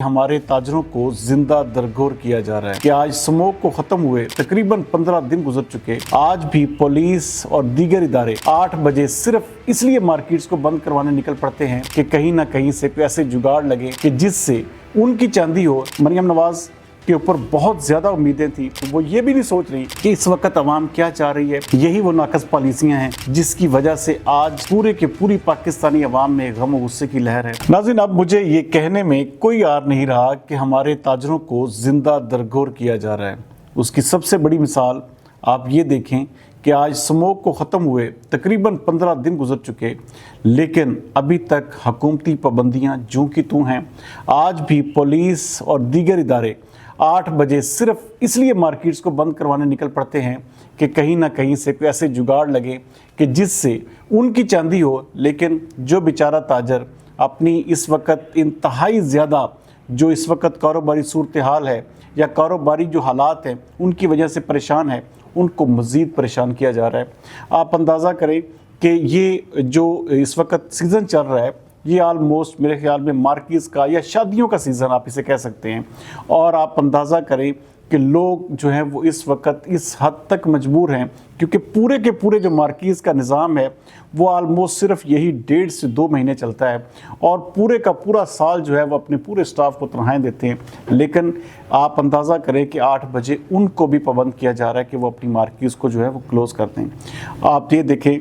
हमारे ताजरों को जिंदा दरगोर किया जा रहा है कि आज स्मोक को खत्म हुए तकरीबन 15 दिन गुजर चुके, आज भी पुलिस और दीगर इदारे 8 बजे सिर्फ इसलिए मार्केट्स को बंद करवाने निकल पड़ते हैं कि कहीं ना कहीं से कोई ऐसे जुगाड़ लगे कि जिससे उनकी चांदी हो। मरियम नवाज के ऊपर बहुत ज्यादा उम्मीदें थी, तो वो ये भी नहीं सोच रही कि इस वक्त अवाम क्या चाह रही है। यही वो नाकस पॉलिसियां हैं जिसकी वजह से आज पूरे के पूरी पाकिस्तानी अवाम में गम और गुस्से की लहर है। नाज़रीन, अब मुझे ये कहने में कोई यार नहीं रहा कि हमारे ताजरों को जिंदा दरगोर किया जा रहा है। उसकी सबसे बड़ी मिसाल आप ये देखें कि आज स्मोक को ख़त्म हुए तकरीबन 15 दिन गुजर चुके, लेकिन अभी तक हुकूमती पाबंदियाँ जूं की तूं हैं। आज भी पुलिस और दीगर इदारे 8 बजे सिर्फ इसलिए मार्केट्स को बंद करवाने निकल पड़ते हैं कि कहीं ना कहीं से कोई ऐसे जुगाड़ लगे कि जिससे उनकी चांदी हो। लेकिन जो बेचारा ताजर अपनी इस वक्त इंतहाई ज़्यादा जो इस वक्त कारोबारी सूरत हाल है या कारोबारी जो हालात हैं उनकी वजह से परेशान है, उनको मज़ीद परेशान किया जा रहा है। आप अंदाज़ा करें कि ये जो इस वक्त सीज़न चल रहा है, ये आलमोस्ट मेरे ख्याल में मार्केट्स का या शादियों का सीज़न आप इसे कह सकते हैं। और आप अंदाज़ा करें कि लोग जो हैं वो इस वक्त इस हद तक मजबूर हैं क्योंकि पूरे के पूरे जो मार्केट्स का निज़ाम है वो आलमोस्ट सिर्फ यही 1.5 से 2 महीने चलता है और पूरे का पूरा साल जो है वो अपने पूरे स्टाफ को तनख्वाहें देते हैं। लेकिन आप अंदाज़ा करें कि 8 बजे उनको भी पाबंद किया जा रहा है कि वो अपनी मार्केट्स को जो है वो क्लोज़ कर दें। आप ये देखें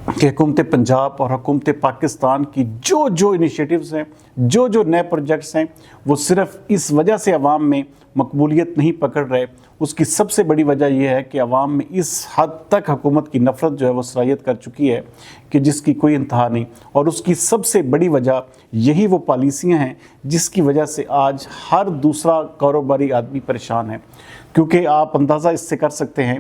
कि हुकूमत पंजाब और हुकूमत पाकिस्तान की जो इनिशिएटिव्स हैं, जो नए प्रोजेक्ट्स हैं, वो सिर्फ इस वजह से अवाम में मकबूलियत नहीं पकड़ रहे। उसकी सबसे बड़ी वजह यह है कि अवाम में इस हद तक हुकूमत की नफ़रत जो है वो सरायत कर चुकी है कि जिसकी कोई इंतहा नहीं। और उसकी सबसे बड़ी वजह यही वो पॉलिसियाँ हैं जिसकी वजह से आज हर दूसरा कारोबारी आदमी परेशान है। क्योंकि आप अंदाज़ा इससे कर सकते हैं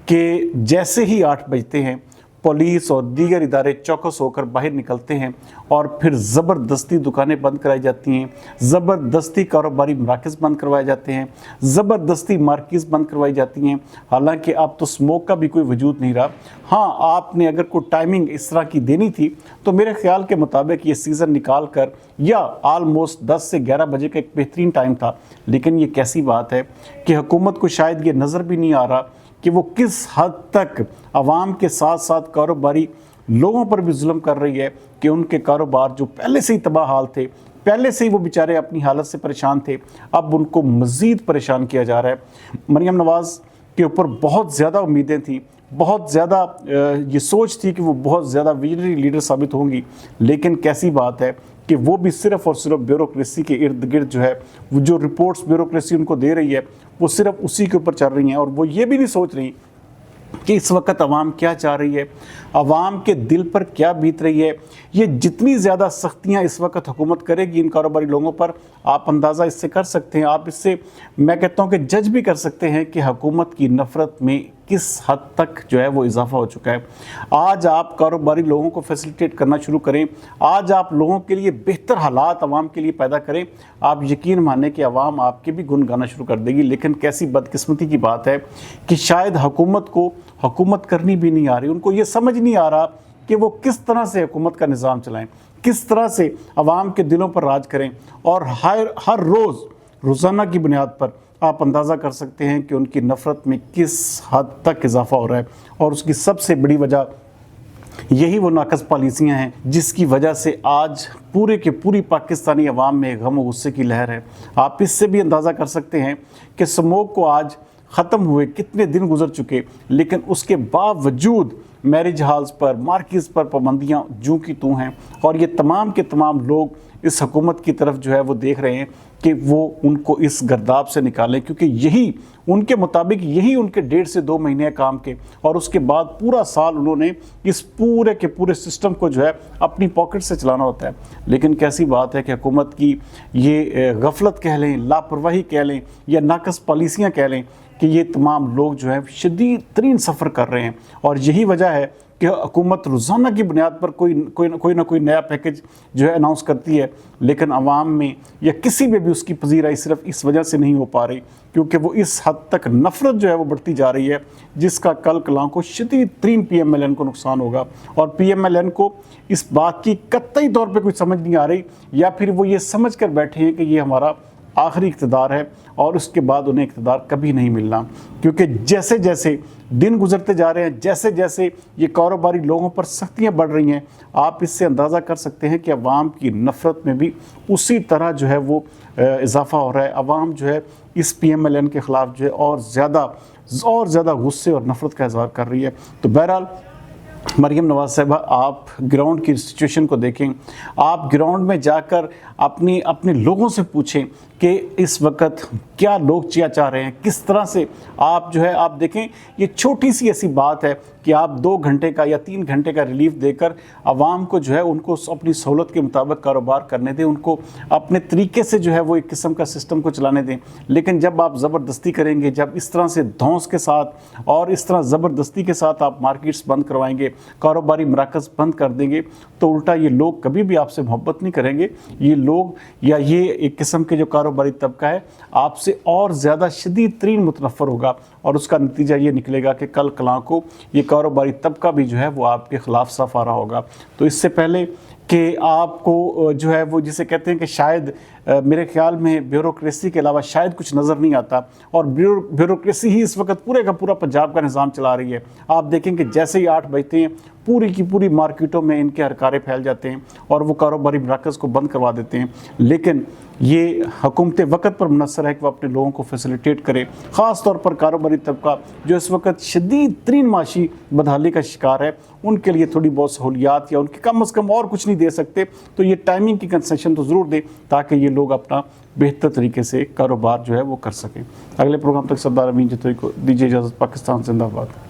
कि जैसे ही 8 बजते हैं पुलिस और दीगर इदारे चौकस होकर बाहर निकलते हैं और फिर ज़बरदस्ती दुकानें बंद कराई जाती हैं, ज़बरदस्ती कारोबारी मराकज़ बंद करवाए जाते हैं, ज़बरदस्ती मार्केट्स बंद करवाई जाती हैं। हालांकि अब तो स्मोक का भी कोई वजूद नहीं रहा। हाँ, आपने अगर कोई टाइमिंग इस तरह की देनी थी तो मेरे ख्याल के मुताबिक ये सीज़न निकाल कर या आलमोस्ट 10 से 11 बजे का एक बेहतरीन टाइम था। लेकिन ये कैसी बात है कि हुकूमत को शायद ये नज़र भी नहीं आ रहा कि वो किस हद तक आवाम के साथ साथ कारोबारी लोगों पर भी जुल्म कर रही है कि उनके कारोबार जो पहले से ही तबाह हाल थे, पहले से ही वो बेचारे अपनी हालत से परेशान थे, अब उनको मज़ीद परेशान किया जा रहा है। मरियम नवाज़ के ऊपर बहुत ज़्यादा उम्मीदें थी, बहुत ज़्यादा ये सोच थी कि वो बहुत ज़्यादा विजनरी लीडर साबित होंगी। लेकिन कैसी बात है कि वो भी सिर्फ़ और सिर्फ ब्यूरोक्रेसी के इर्द गिर्द जो है वो जो रिपोर्ट्स ब्यूरोक्रेसी उनको दे रही है वो सिर्फ उसी के ऊपर चल रही हैं। और वो ये भी नहीं सोच रही कि इस वक्त अवाम क्या चाह रही है, अवाम के दिल पर क्या बीत रही है। ये जितनी ज़्यादा सख्तियाँ इस वक्त हुकूमत करेगी इन कारोबारी लोगों पर, आप अंदाज़ा इससे कर सकते हैं। आप इससे मैं कहता हूँ कि जज भी कर सकते हैं कि हुकूमत की नफ़रत में किस हद तक जो है वो इजाफा हो चुका है। आज आप कारोबारी लोगों को फैसिलिटेट करना शुरू करें, आज आप लोगों के लिए बेहतर हालात आवाम के लिए पैदा करें, आप यकीन माने कि आवाम आपके भी गुन गाना शुरू कर देगी। लेकिन कैसी बदकिस्मती की बात है कि शायद हुकूमत को हुकूमत करनी भी नहीं आ रही, उनको ये समझ नहीं आ रहा कि वो किस तरह से हुकूमत का निज़ाम चलाएं, किस तरह से आवाम के दिलों पर राज करें। और हर रोज़ाना की बुनियाद पर आप अंदाज़ा कर सकते हैं कि उनकी नफ़रत में किस हद तक इजाफा हो रहा है। और उसकी सबसे बड़ी वजह यही वो नाकस पॉलिसियाँ हैं जिसकी वजह से आज पूरे के पूरी पाकिस्तानी अवाम में गम और गुस्से की लहर है। आप इससे भी अंदाज़ा कर सकते हैं कि स्मोक को आज ख़त्म हुए कितने दिन गुजर चुके, लेकिन उसके बावजूद मैरिज हॉल्स पर, मार्केट्स पर पाबंदियाँ जूं की तूं हैं। और ये तमाम के तमाम लोग इस हुकूमत की तरफ जो है वो देख रहे हैं कि वो उनको इस गर्दाब से निकालें, क्योंकि यही उनके मुताबिक यही उनके 1.5 से 2 महीने काम के, और उसके बाद पूरा साल उन्होंने इस पूरे के पूरे सिस्टम को जो है अपनी पॉकेट से चलाना होता है। लेकिन कैसी बात है कि हुकूमत की ये गफलत कह लें, लापरवाही कह लें या नाकस पॉलिसियाँ कह लें कि ये तमाम लोग जो हैं शदीद तरीन सफ़र कर रहे हैं। और यही वजह है کہ हुकूमत रोज़ाना की बुनियाद पर कोई ना कोई नया पैकेज जो है अनाउंस करती है, लेकिन आवाम में या किसी में भी उसकी पजीराई सिर्फ इस वजह से नहीं हो पा रही क्योंकि वो इस हद तक नफ़रत जो है वो बढ़ती जा रही है, जिसका कल कलां को शदीद तरीन PMLN को नुकसान होगा। और PMLN को इस बात की कतई तौर पे कोई समझ नहीं आ रही, या फिर वो ये समझ कर बैठे हैं कि ये हमारा आखिरी इक़्तिदार है और उसके बाद उन्हें इक़्तिदार कभी नहीं मिलना। क्योंकि जैसे जैसे दिन गुजरते जा रहे हैं, जैसे जैसे ये कारोबारी लोगों पर सख्तियाँ बढ़ रही हैं, आप इससे अंदाज़ा कर सकते हैं कि अवाम की नफ़रत में भी उसी तरह जो है वो इजाफ़ा हो रहा है। अवाम जो है इस PMLN के ख़िलाफ़ जो है और ज़्यादा गुस्से और नफ़रत का इज़हार कर रही है। तो बहरहाल मरियम नवाज़ साहिबा, आप ग्राउंड की सिचुएशन को देखें, आप ग्राउंड में जाकर अपने लोगों से पूछें कि इस वक्त क्या लोग क्या चाह रहे हैं, किस तरह से आप जो है आप देखें। ये छोटी सी ऐसी बात है कि आप 2 घंटे का या 3 घंटे का रिलीफ देकर आवाम को जो है उनको अपनी सहूलत के मुताबिक कारोबार करने दें, उनको अपने तरीके से जो है वो एक किस्म का सिस्टम को चलाने दें। लेकिन जब आप ज़बरदस्ती करेंगे, जब इस तरह से धौंस के साथ और इस तरह ज़बरदस्ती के साथ आप मार्केट्स बंद करवाएंगे, कारोबारी मराकज़ बंद कर देंगे, तो उल्टा ये लोग कभी भी आपसे मोहब्बत नहीं करेंगे। ये लोग या ये एक किस्म के जो कारोबारी तबका है आपसे और ज़्यादा शदीद तरीन मुतनफ़र होगा, और उसका नतीजा ये निकलेगा कि कल कलां को ये कारोबारी तबका भी जो है वो आपके ख़िलाफ़ साफ आ रहा होगा। तो इससे पहले कि आपको जो है वो जिसे कहते हैं कि शायद मेरे ख्याल में ब्यूरोक्रेसी के अलावा शायद कुछ नज़र नहीं आता, और ब्यूरोक्रेसी ही इस वक्त पूरे का पूरा पंजाब का निज़ाम चला रही है। आप देखें कि जैसे ही 8 बजते हैं पूरी की पूरी मार्केटों में इनके हरकारे फैल जाते हैं और वो कारोबारी मराकज़ को बंद करवा देते हैं। लेकिन ये हुकूमत वक्त पर मुनसर है कि वो अपने लोगों को फैसिलिटेट करे, ख़ास तौर पर कारोबारी तबका जो इस वक्त शदीद तरीन माशी बदहाली का शिकार है, उनके लिए थोड़ी बहुत सहूलियात या उनके कम अज़ कम और कुछ नहीं दे सकते तो ये टाइमिंग की कंसेशन तो ज़रूर दें ताकि ये लोग अपना बेहतर तरीके से कारोबार जो है वो कर सकें। अगले प्रोग्राम तक सरदार अमीन जतोई को दीजिए इजाज़त। पाकिस्तान जिंदाबाद।